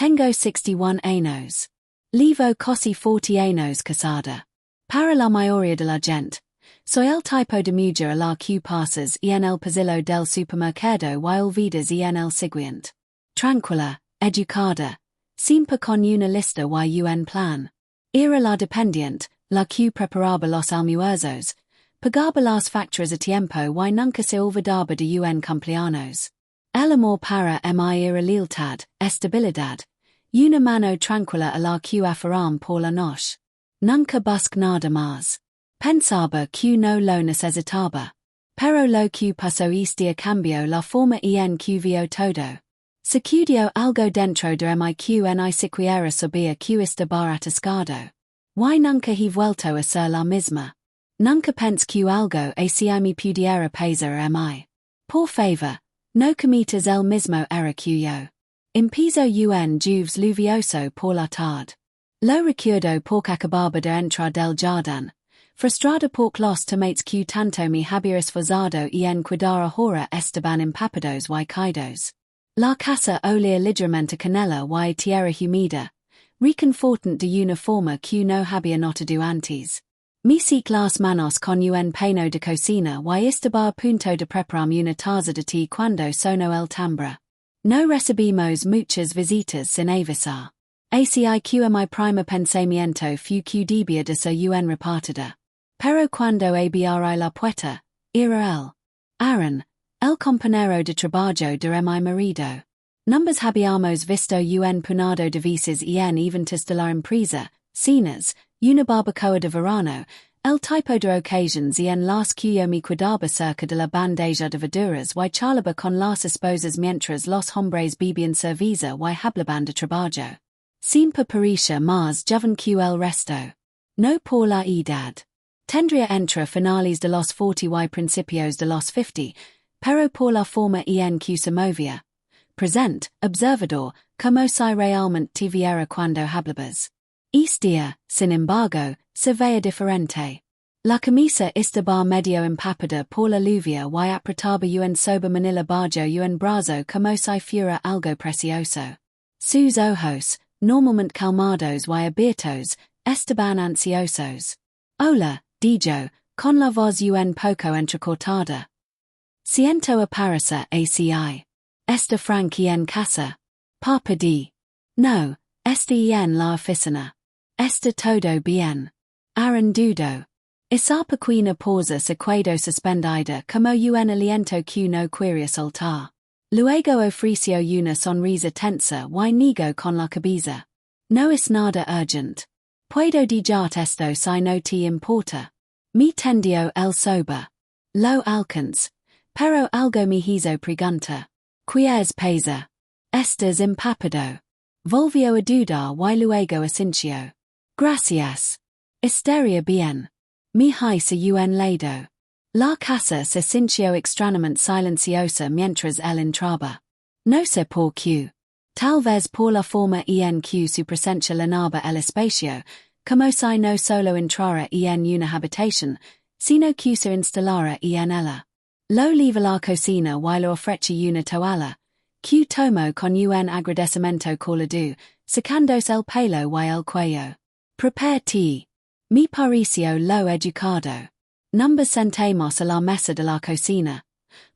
Tengo 61 años. Levo casi 40 años casada. Para la mayoría de la gente. Soy el tipo de mujer a la que pasas en el pasillo del supermercado y olvidas en el siguiente. Tranquila, educada, siempre con una lista y un plan. Era la dependiente, la que preparaba los almuerzos, pagaba las facturas a tiempo y nunca se olvidaba de un cumpleaños. El amor para mí era lealtad, estabilidad, una mano tranquila a la que aferram por la noche. Nunca busque nada más. Pensaba que no lo necesitaba. Pero lo que pasó este cambió la forma en que vio todo. Sacudió algo dentro de mí que ni siquiera sabía que estaba atascado. Y nunca he vuelto a ser la misma. Nunca pensé que algo así me pudiera pasar a mí. Por favor, no cometas el mismo error que yo. Empezó un jueves lluvioso por la tarde. Lo recuerdo porque acababa de entrar del jardín. Frustrada por los tomates que tanto me había esforzado en cuidar ahora estaban empapados y caídos. La casa olía ligeramente canela y tierra humida, reconfortante de una forma que no había notado antes. Me seque las manos con un pano de cocina y estaba a punto de prepararme una taza de té cuando sonó el timbre. No recibimos muchas visitas sin avisar. Así que mi primer pensamiento fue que debía de ser un repartida. Pero cuando abrí la puerta, era él. Aaron, el compañero de trabajo de mi marido. Numbers habíamos visto un punado de veces en eventos de la empresa, cenas, una barbacoa de verano, el tipo de ocasions en las que yo me cuidaba cerca de la bandeja de verduras y charlaba con las esposas mientras los hombres bebían cerveza y hablaban de trabajo. Siempre parecía más joven que el resto. No por la edad. Tendría entre finales de los 40 y principios de los 50, pero por la forma en que se movía. Present, observador, como si realmente te viera cuando hablabas. Este, sin embargo, se veía diferente. La camisa estaba medio empapada por la lluvia y apretaba un sober manila bajo un brazo como si fuera algo precioso. Sus ojos, normalmente calmados y abiertos, estaban ansiosos. Hola, dijo, con la voz un poco entrecortada. Siento aparecer ACI. Está Frank en casa. Papa di. No, está en la oficina. Está todo bien. Aaron dudo. Esa pequeña pausa se quedó suspendida como un aliento que no quería soltar. Luego ofreció una sonrisa tensa y negó con la cabeza. No es nada urgent. Puedo dejar esto si no te importa. Me tendió el sober. Lo alcanz. Pero algo me hizo pregunta. ¿Qué pasa? Estás empapado. Volvió a dudar y luego asintió. Gracias. Estaría bien. Me hice un lado. La casa se sintió extrañamente silenciosa mientras él entraba. No sé por qué. Tal vez por la forma en que su presencia llenaba el espacio, como si no solo entrara en una habitación, sino que se instalara en ella. Lo lleva la cocina y lo ofrece una toalla, que tomó con un agradecimiento colorado, secándose el pelo y el cuello. Prepare té. Me pareció lo educado. Nos sentamos a la mesa de la cocina,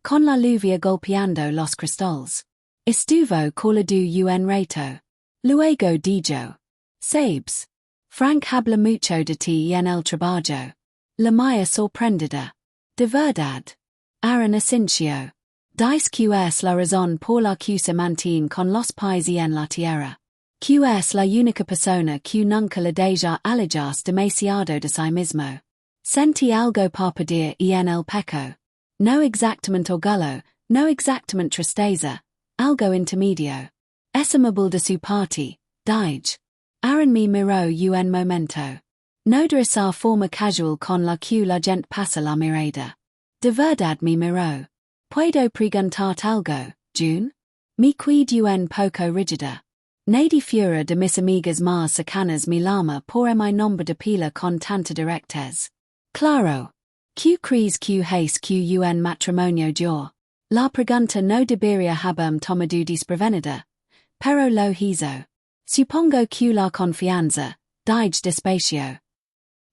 con la lluvia golpeando los cristales. Estuvo colado un rato. Luego dijo. Sabes. Frank habla mucho de ti en el trabajo. La mía sorprendida. De verdad. Aaron asintió. Dice que es la razón por la que se mantiene con los pies en la tierra. Que es la única persona que nunca le deja alejarse demasiado de sí mismo. Sentí algo parpadear en el pecho. No exactamente orgullo, no exactamente tristeza, algo intermedio. Es amable de su parte, dije. Aaron me miró un momento. No de esa forma casual con la que la gente pasa la mirada. De verdad me miró. ¿Puedo preguntarte algo, June? Me quedé un poco rígida. Nadie fuera de mis amigas más cercanas me llama por mi nombre de pila con tanta directez. Claro. ¿Qué crees que es que un matrimonio yo? La pregunta no debería haberme tomado desprevenida. Pero lo hizo. Supongo que la confianza, dije despacio.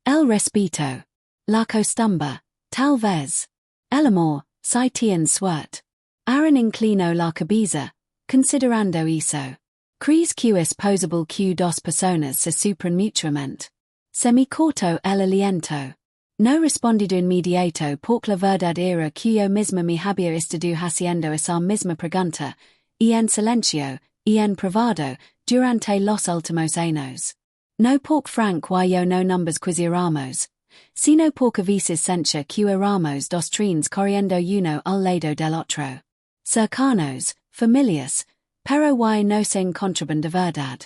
El respeto. La costumbre, tal vez. El amor, si tiene suerte. Aaron inclino la cabeza, considerando eso. Crees que es posible que dos personas se superen mutuamente. Se me cortó el aliento. No respondido inmediato porque la verdad era que yo misma me había estado haciendo esa misma pregunta, y en silencio, y en privado, durante los últimos años. No porque Frank y yo no nos quisiéramos, sino porque a veces sentía que éramos dos trenes corriendo uno al lado del otro. Cercanos, familiares, pero y no se encontraban de verdad.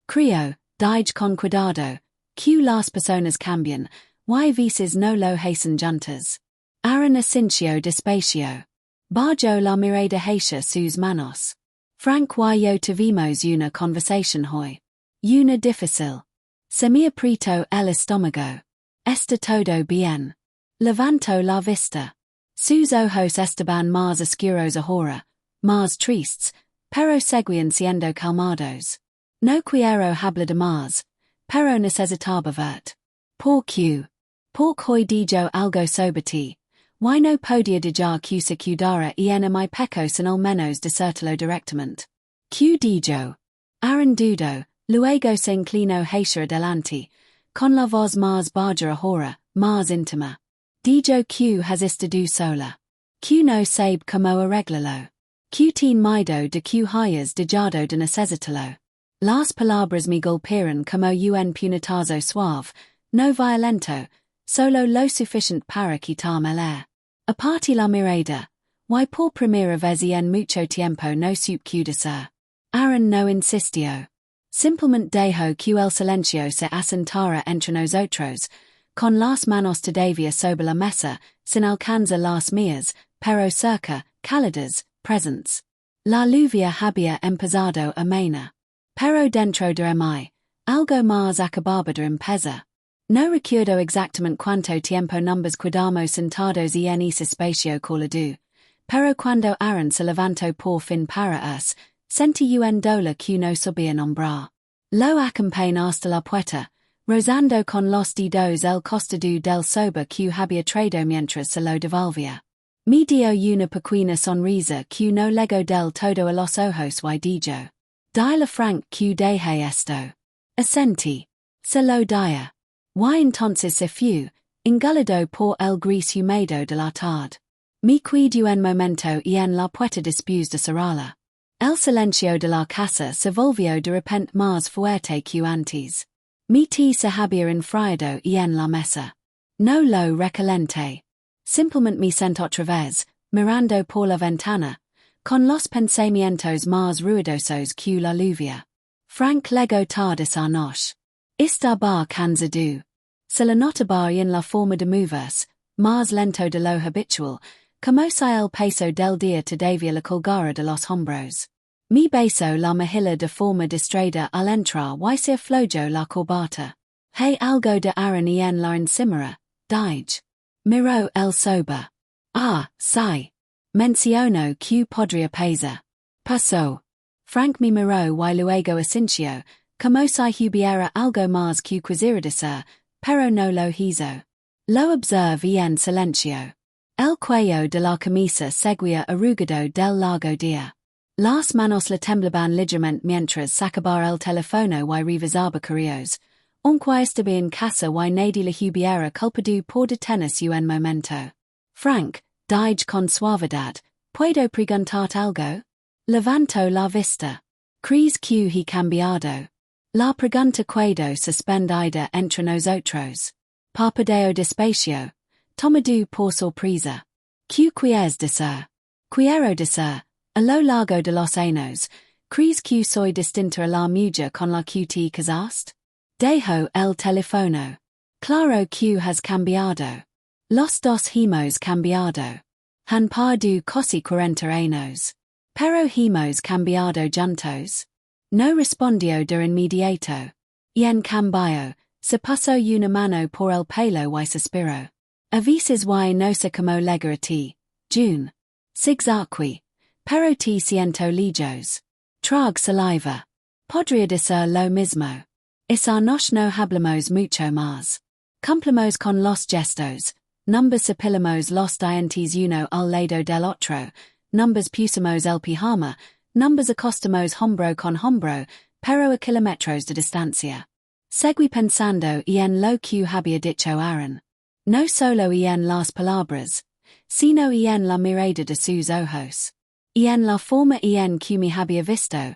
Creo, dije con cuidado, que las personas cambian, y veces no lo hacen juntas. Aaron asintió despacio. Bajó la mirada hacia sus manos. Frank y yo tuvimos una conversación hoy. Una difícil. Se me apretó el estómago. Está todo bien. Levantó la vista. Sus ojos estaban más oscuros ahora, más tristes, pero seguían siendo calmados. No quiero hablar de más, pero necesitaba verte. ¿Por qué? Porque hoy dijo algo sobre ti. Y no podía dejar que se quedara en mi peco sin al menos decírtelo directamente. ¿Qué dijo? Aaron dudó, luego se inclinó hacia adelante, con la voz más baja ahora, más íntima. Dijo que has estado sola. Que no sabe cómo arreglarlo. Que tiene miedo de que hayas dejado de necesitarlo. Las palabras me golpearon como un puñetazo suave, no violento, solo lo suficiente para quitarme el aire. Aparte la mirada, y por primera vez en mucho tiempo no supe qué decir. Aaron no insistió. Simplemente dejó que el silencio se asentara entre nosotros, con las manos todavía sobre la mesa, sin alcanzar las mías, pero cerca, cálidas, presentes. La lluvia había empezado a manar. Pero dentro de mí, algo más acababa de empezar. No recuerdo exactamente cuánto tiempo nos quedamos sentados en ese espacio colado, pero cuando Aaron se levantó por fin para us, sentí un dolor que no sabía nombrar. Lo acompañé hasta la puerta, rozando con los dedos el costado del sobre que había traído mientras se lo devolvía. Me dio una pequeña sonrisa que no llegó del todo a los ojos y dijo: Dile a Frank que deje esto. Asentí. Se lo dije. Y entonces se fue, engullido por el gris húmedo de la tarde. Me quedé un momento en la puerta después de cerrarla. El silencio de la casa se volvió de repente más fuerte que antes. Mi té se había enfriado en la mesa. No lo recalenté. Simplemente me senté otra vez, mirando por la ventana, con los pensamientos más ruidosos que la lluvia. Frank llegó tarde esa noche. Estaba cansado. Se la notaba en la forma de moverse, más lento de lo habitual, como si el peso del día todavía le colgara de los hombros. Me besó la mejilla de forma distraída al entrar y se aflojó la corbata. Hay algo de Aaron en la encimera, dije. Miró el sobre. Ah, sí. Mencionó que podría pesar. Pasó. Frank me miró y luego asintió, como si hubiera algo más que quisiera decir, pero no lo hizo. Lo observé en silencio. El cuello de la camisa seguía arrugado del largo día. Las manos le temblaban ligeramente mientras sacaba el teléfono y revisaba correos, aunque estaba en casa y nadie le hubiera culpado por detenerse un momento. Frank, dije con suavidad, ¿puedo preguntar algo? Levantó la vista. ¿Crees que he cambiado? La pregunta quedó suspendida entre nosotros. Parpadeo despacio, tomado por sorpresa. ¿Qué quieres decir? Quiero decir, a lo largo de los años, ¿crees que soy distinta a la mujer con la que te casaste? Dejó el teléfono. Claro que has cambiado. Los dos hemos cambiado. Han pasado casi 40 años. Pero hemos cambiado juntos. No respondió de inmediato. Y en cambio, se pasó una mano por el pelo y suspiró. A veces y no sé cómo llegar a ti, June. Zigzagui. Pero te siento lejos. Trag saliva. Podría decir lo mismo. Isar nos no hablamos mucho más. Cumplamos con los gestos. Numbers supilamos los dientes uno al lado del otro. Numbers pusamos el pijama. Numbers acostamos hombro con hombro, pero a kilómetros de distancia. Segui pensando en lo que había dicho Aaron. No solo en las palabras, sino en la mirada de sus ojos. En la forma en que me había visto.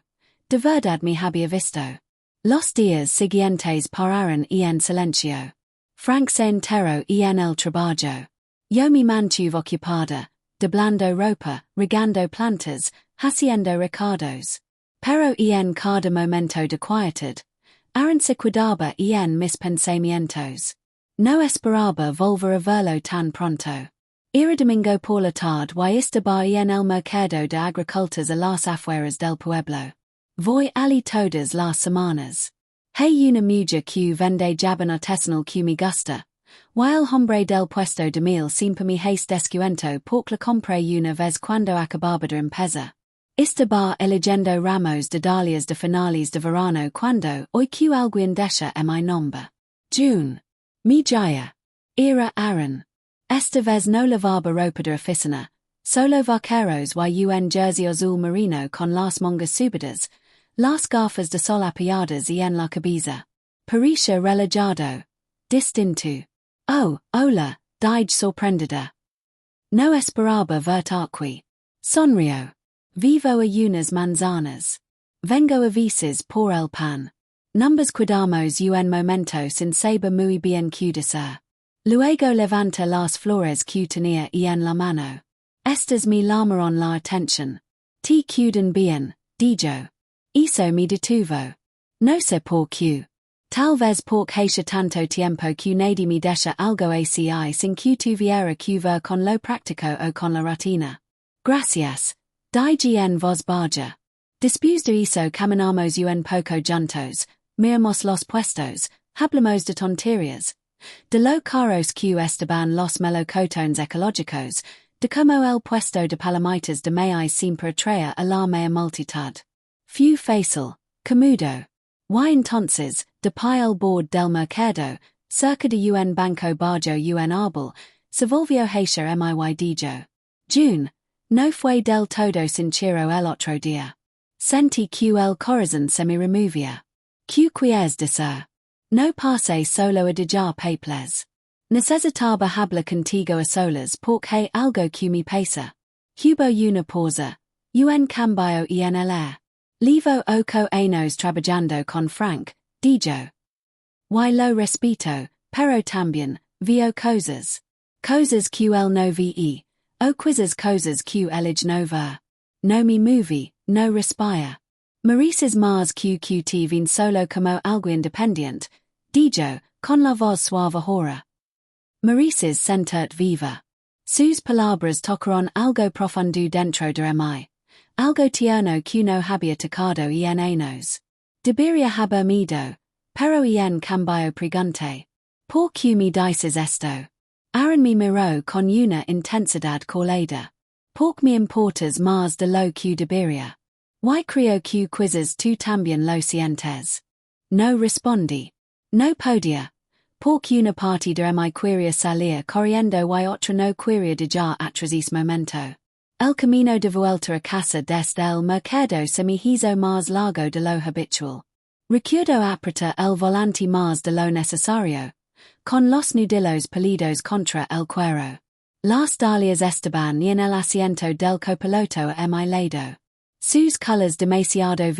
De verdad me había visto. Los días siguientes pararon en silencio. Frank se enteró en el trabajo. Yo me mantuve ocupada, doblando ropa, regando plantas, haciendo recados. Pero en cada momento de quietud, Aaron se cuidaba en mis pensamientos. No esperaba volver a verlo tan pronto. Era domingo por la tarde y estaba en el mercado de agricultores a las afueras del pueblo. Voy allí todas las semanas. Hay una mujer que vende jabón artesanal que me gusta, y el hombre del puesto de mil siempre me hace descuento porque la compré una vez cuando acababa de empezar. Estaba eligiendo ramos de dahlias de finales de verano cuando hoy que alguien deja en mi nombre. June. Mi jaya. Era Aaron. Esta vez no lavaba ropa de oficina, solo vaqueros y un jersey azul marino con las mangas subidas, las gafas de sol apiadas en la cabeza. Parecía relajado. Distinto. Oh, hola, dije sorprendida. No esperaba verte aquí. Sonrió. Vivo a unas manzanas. Vengo a veces por el pan. Numbers cuidamos un momento sin saber muy bien qué decir. Luego levanta las flores que tenía en la mano. Estas me llamaron la atención. Te quedan bien, dijo. Eso me detuvo. No sé por qué. Tal vez porque hace tanto tiempo que nadie me deja algo así sin que tuviera que ver con lo práctico o con la rutina. Gracias. Dije en voz baja. Después de eso caminamos un poco juntos, miramos los puestos, hablamos de tonterías. De lo caros que estaban los melocotones ecológicos, de como el puesto de palomitas de maíz siempre atrae a la mea multitud. Fue fácil, cómodo. Y entonces, de pie el bord del mercado, cerca de un banco bajo un árbol, se volvió hacia mi dijo. June, no fue del todo sincero el otro día. Sentí que el corazón se me removía. ¿Qué quieres decir? No pasé solo a dejar papeles. Necesitaba hablar contigo a solas porque hay algo que me pasa. Hubo una pausa. Un cambio en el aire. Levo ocho años trabajando con Frank, dijo. Y lo respeto, pero también, veo cosas. Cosas que él no ve, o quizás cosas que él no ve. No me mueve, no respira. Mereces más que te ven solo como algo independiente, dijo, con la voz suave ahora. Mereces sentirte viva. Sus palabras tocaron algo profundo dentro de mí. Algo tierno que no había tocado en años. Debería haber miedo, pero en cambio pregunté. ¿Por qué me dices esto? Aaron me miró con una intensidad colada. ¿Por qué me importas más de lo que debería? ¿Y creo que quizás tú también lo sientes? No respondí. No podía. Porque una parte de mi quería salir corriendo y otra no quería dejar atrás ese momento. El camino de vuelta a casa desde el mercado se me hizo más largo de lo habitual. Recuerdo apretar el volante más de lo necesario, con los nudillos pelidos contra el cuero. Las dahlias estaban en el asiento del copiloto a mi lado. Sus colores demasiado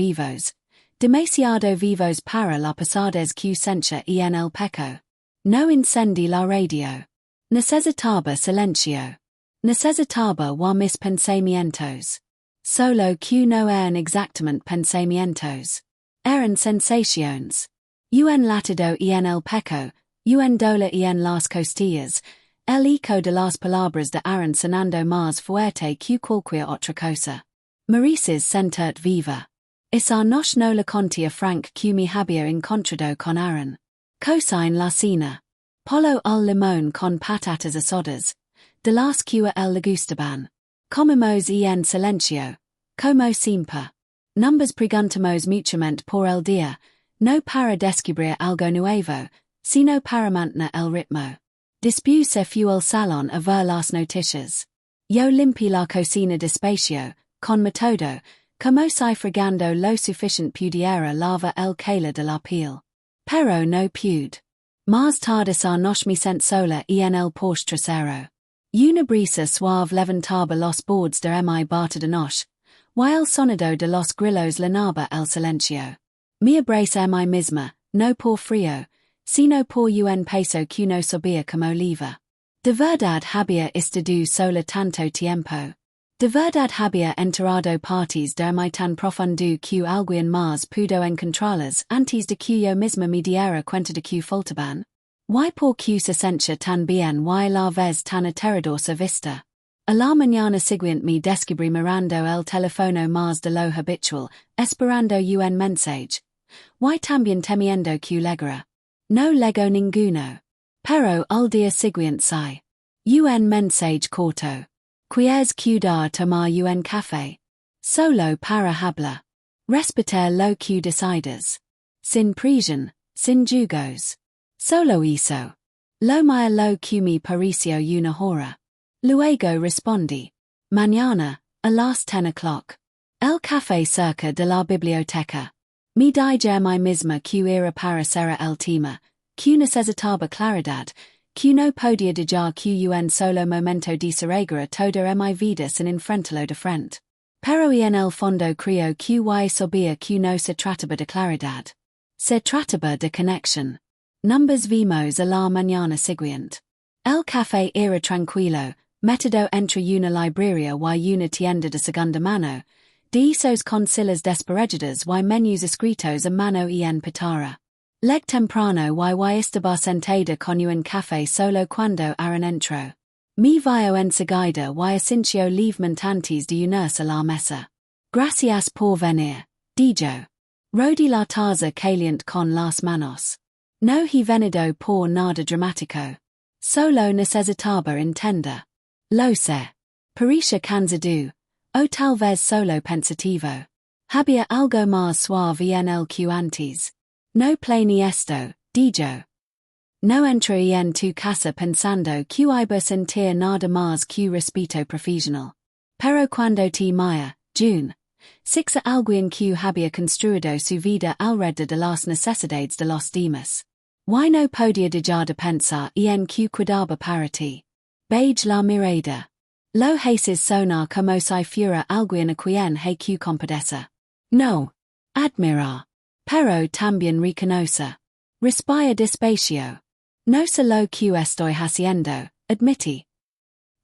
vivos para la pesadez que sentía en el pecho. No encendí la radio. Necesitaba silencio. Necesitaba mis pensamientos. Solo que no eran exactamente pensamientos. Eran sensaciones. Un latido en el pecho, un dolor en las costillas, el eco de las palabras de Aaron sonando más fuerte que cualquier otra cosa. Mereces sentirte viva. Esa noche no le conté a Frank que me había encontrado con Aaron. Cocine la cena. Pollo al limón con patatas asadas. De las que él le gustaban. Comimos en silencio. Como siempre. Numbers preguntamos mutuamente por el día, no para descubrir algo nuevo, sino para mantener el ritmo. Después se fue al salón a ver las noticias. Yo limpié la cocina despacio, con método, como si fregando lo suficiente pudiera lavar el cala de la piel. Pero no pude. Más tarde sa noche me sent sola y en el porche trasero. Una brisa suave levantaba los bordes de mi bata de noche, y el sonido de los grillos llenaba el silencio. Me abracé a mí misma, no por frío, sino por un peso que no sabía como liva. De verdad había estado sola tanto tiempo. De verdad había enterrado partes de mi tan profundo que alguien más pudo encontrarlas antes de que yo misma me diera cuenta de que faltaban. Y por que se sentía tan bien y la vez tan aterradora vista. A la mañana siguiente me descubrí mirando el teléfono más de lo habitual, esperando un mensaje. Y también temiendo que legara. No legó ninguno. Pero al día siguiente sí. Un mensaje corto. ¿Quieres quedar tomar un café? Solo para hablar. Respetar lo que decides. Sin presión, sin jugos. Solo eso. Lo mío lo que me pareció una hora. Luego respondí. Mañana, a las 10 o'clock. El café cerca de la biblioteca. Me dije a mí misma que era para ser el tema, que necesitaba claridad, que no podía dejar que un solo momento desarreglara toda mi vida sin enfrentarlo de frente. Pero en el fondo creo que y sabía que no se trataba de claridad. Se trataba de conexión. Numbers vimos a la mañana siguiente. El café era tranquilo, metido entre una librería y una tienda de segunda mano, de esos con sillas desperegadas y menús escritos a mano en pizarra. Leg temprano y estaba sentada con un café solo cuando eran entro. Me vio enseguida y asintió levemente antes de unirse a la mesa. Gracias por venir, dijo. Rodí la taza caliente con las manos. No he venido por nada dramático. Solo necesitaba entender. Lo sé. Parecía cansado, o tal vez solo pensativo. Había algo más suave en el que antes. No planeé esto, dijo. No entré en tu casa pensando que iba a sentir nada más que respeto profesional. Pero cuando te mía, June. Six alguien que había construido su vida alrededor de las necesidades de los demás. Y no podía dejar de pensar en que cuidaba para ti. Beige la mirada. Lo haces sonar como si fuera alguien a quien hay que compadecer. No. Admirar. Pero también reconocer. Respira despacio. No sé lo que estoy haciendo, admití.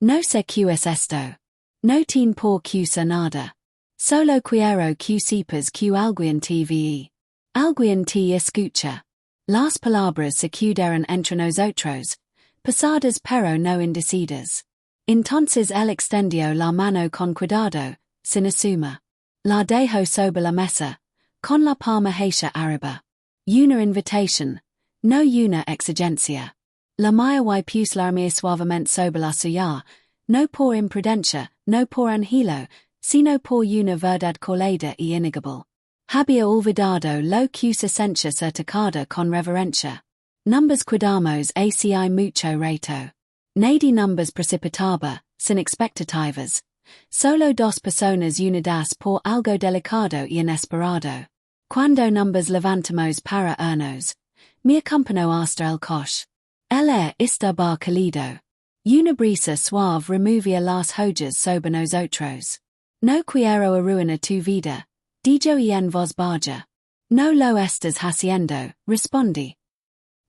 No sé qué es esto. No ten por qué ser nada. Solo quiero que sepas que alguien te ve. Alguien te escucha. Las palabras se quedaron entre nosotros, pesadas pero no indecidas. Entonces él extendió la mano con cuidado, sin asuma. La dejó sobre la mesa, con la palma hecha arriba. Una invitación, no una exigencia. La mía y puse la mía suavemente sobre la suya, no por imprudencia, no por angelo, sino por una verdad colada y innegable. Había olvidado lo que se sentía certificada con reverencia. Numbers cuidamos haci mucho rato. Nadie numbers precipitaba, sin expectativas. Solo dos personas unidas por algo delicado y inesperado. Cuando numbers levantamos para irnos, me acompañó hasta el coche. El aire estaba cálido. Una brisa suave removía las hojas sobre nosotros. No quiero arruinar tu vida, dijo en voz baja. No lo estás haciendo, respondí.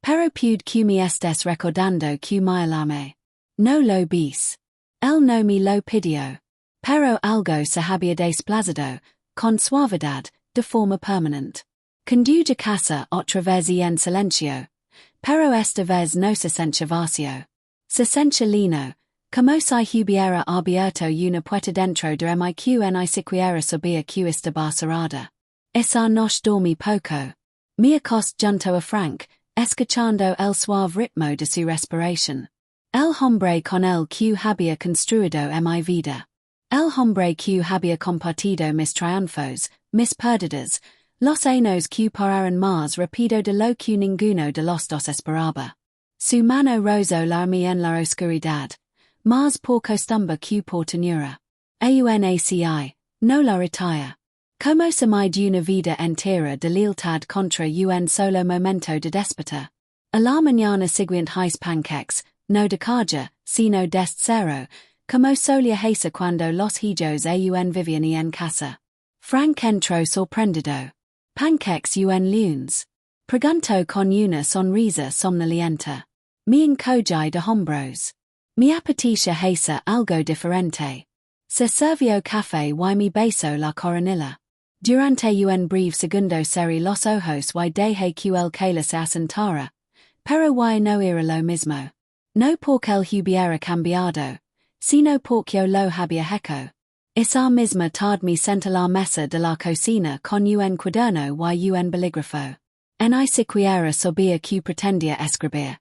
Pero pude que me estés recordando que me alarmé. No lo ves. Él no me lo pidió. Pero algo se había desplazado, con suavidad, de forma permanente. Condujo casa otra vez en silencio. Pero esta vez no se sentía vacío. Se sentía lleno, como si hubiera abierto una puerta dentro de mi que ni siquiera sabía que estaba cerrada. Esa noche dormí poco. Me acosté junto a Frank, escuchando el suave ritmo de su respiración. El hombre con el que había construido mi vida. El hombre que había compartido mis triunfos, mis perdidas, los años que pararon más rápido de lo que ninguno de los dos esperaba. Su mano rozó la mía en la oscuridad, más por costumbre que por ternura. Aunaci, no la retira. Como se me de una vida entera de lealtad contra un solo momento de déspota. A la mañana siguiente hice panqueques, no de caja, sino dest cero, como solía hacer cuando los hijos vivían en casa. Frank entró sorprendido. Panqueques lunes. Preguntó con una sonrisa somnolienta. Me encogí de hombros. Mi apetece hacer algo diferente. Se sirvió café y mi beso la coronilla. Durante un breve segundo cerré los ojos y dejé que el cala se asentara. Pero y no era lo mismo. No porque el hubiera cambiado, sino porque yo lo había hecho. Esa misma tarde me senté la mesa de la cocina con un cuaderno y un bolígrafo. Ni siquiera sabía que pretendía escribir.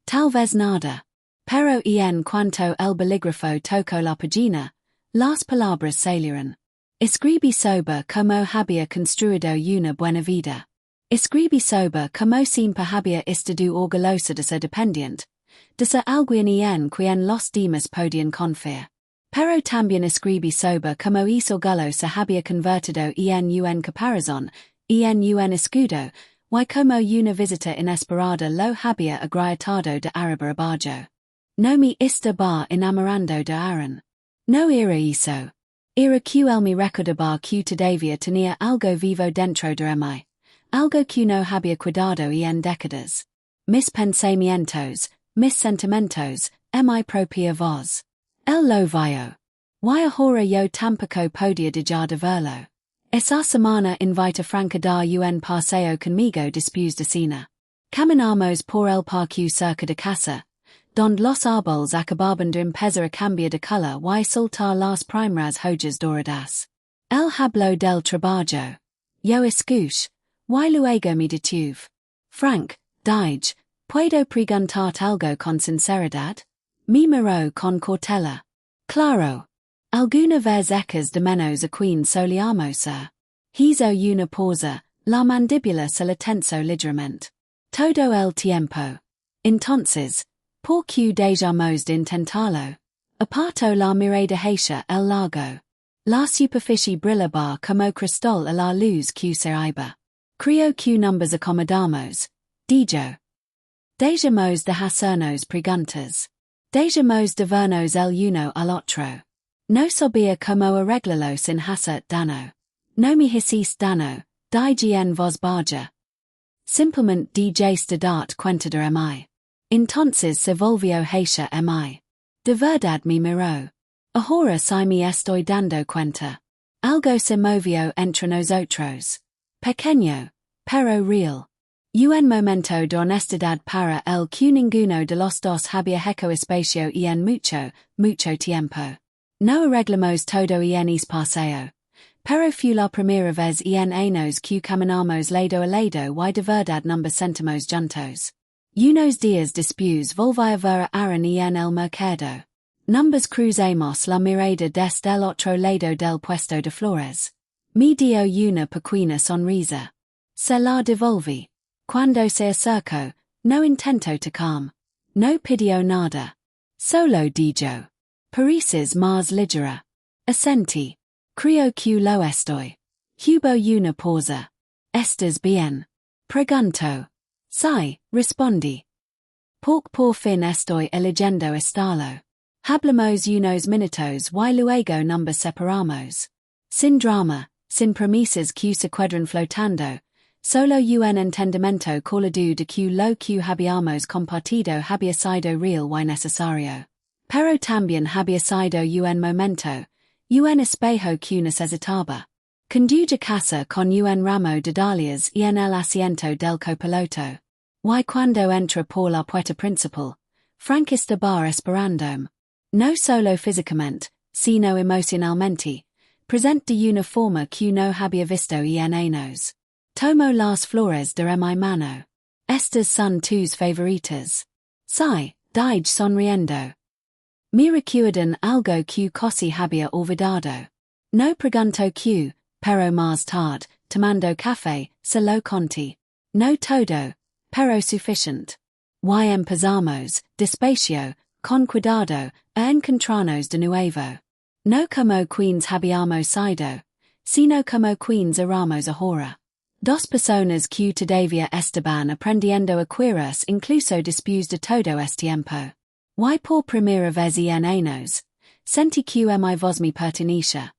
Tal vez nada. Pero en cuanto el bolígrafo tocó la página, las palabras salieron. Escribí sobre como había construido una buena vida. Escribí sobre como siempre había estado orgulloso de ser dependiente, de ser alguien en quien los demás podían confiar. Pero también escribí sobre como hizo galo se había convertido en un caparazón, en un escudo, y como una visita inesperada lo había agrietado de arriba abajo. No me estaba enamorando de Aaron. No era eso. Era que él me recordaba que todavía tenía algo vivo dentro de mí, algo que no había cuidado en décadas. Mis pensamientos, mis sentimientos, mi propia voz. Él lo vio. Y ahora yo tampoco podía dejar de verlo. Esa semana invita Frank a dar un paseo conmigo después de cena. Caminamos por el parque cerca de casa, donde los árboles acababan de empezar a cambiar de color y soltar las primeras hojas doradas. Él habló del trabajo. Yo escuché, y luego me detuve. Frank, dije, ¿puedo preguntarte algo con sinceridad? Me miró con cautela. Claro. Alguna vez ecas de menos a quien solíamos ser. Hizo una pausa, la mandíbula se le tensó ligeramente. Todo el tiempo. Entonces, ¿por qué dejamos de intentarlo? Apartó la mirada hacia el lago. La superficie brillaba como cristal a la luz que se iba. Creo que nos acomodamos, dijo. Dejamos de hacernos preguntas. Dejamos de vernos el uno al otro. No sabía cómo arreglarlo sin hacer daño. No me hiciste daño, dije en voz baja. Simplemente dejaste darte cuenta de mí. Entonces se volvió hacia mí. De verdad me miró. Ahora sí me estoy dando cuenta. Algo se movió entre nosotros. Pequeño, pero real. Un momento de honestidad para el que ninguno de los dos había hecho espacio en mucho tiempo. No arreglamos todo en ese paseo. Pero fue la primera vez en años que caminamos lado a lado y de verdad nos sentimos juntos. Unos días después volví a ver a Aaron en el mercado. Nos cruzamos la mirada desde el otro lado del puesto de flores. Me dio una pequeña sonrisa. Se la devolví. Cuando se acercó, no intentó tocarme. No pidió nada. Solo dijo. Pareces más ligera. Asentí. Creo que lo estoy. Hubo una pausa. ¿Estás bien? Preguntó. Sí, respondí. Por fin estoy eligiendo estarlo. Hablamos unos minutos y luego nos separamos. Sin drama, sin promesas que se quedan flotando. Solo un entendimiento colado de que lo que habíamos compartido había sido real y necesario. Pero también había sido un momento, un espejo que necesitaba. Condujo casa con un ramo de dahlias en el asiento del copiloto. Y cuando entra por la puerta principal, Frank estaba esperándome. No solo físicamente, sino emocionalmente, presente de una forma que no había visto en años. Tomo las flores de mi mano. Estas son tus favoritas. Sí, dije sonriendo. Me recuerdan algo que casi había olvidado. No pregunto qué, pero más tarde, tomando café, solo conti. No todo, pero suficiente. Y empezamos, despacio, con cuidado, a encontrarnos de nuevo. No como queens habíamos sido, sino como queens éramos ahora. Dos personas que todavía estaban aprendiendo a queernos incluso después de todo este tiempo. Y por primera vez en años, sentí que mi voz me pertenecía.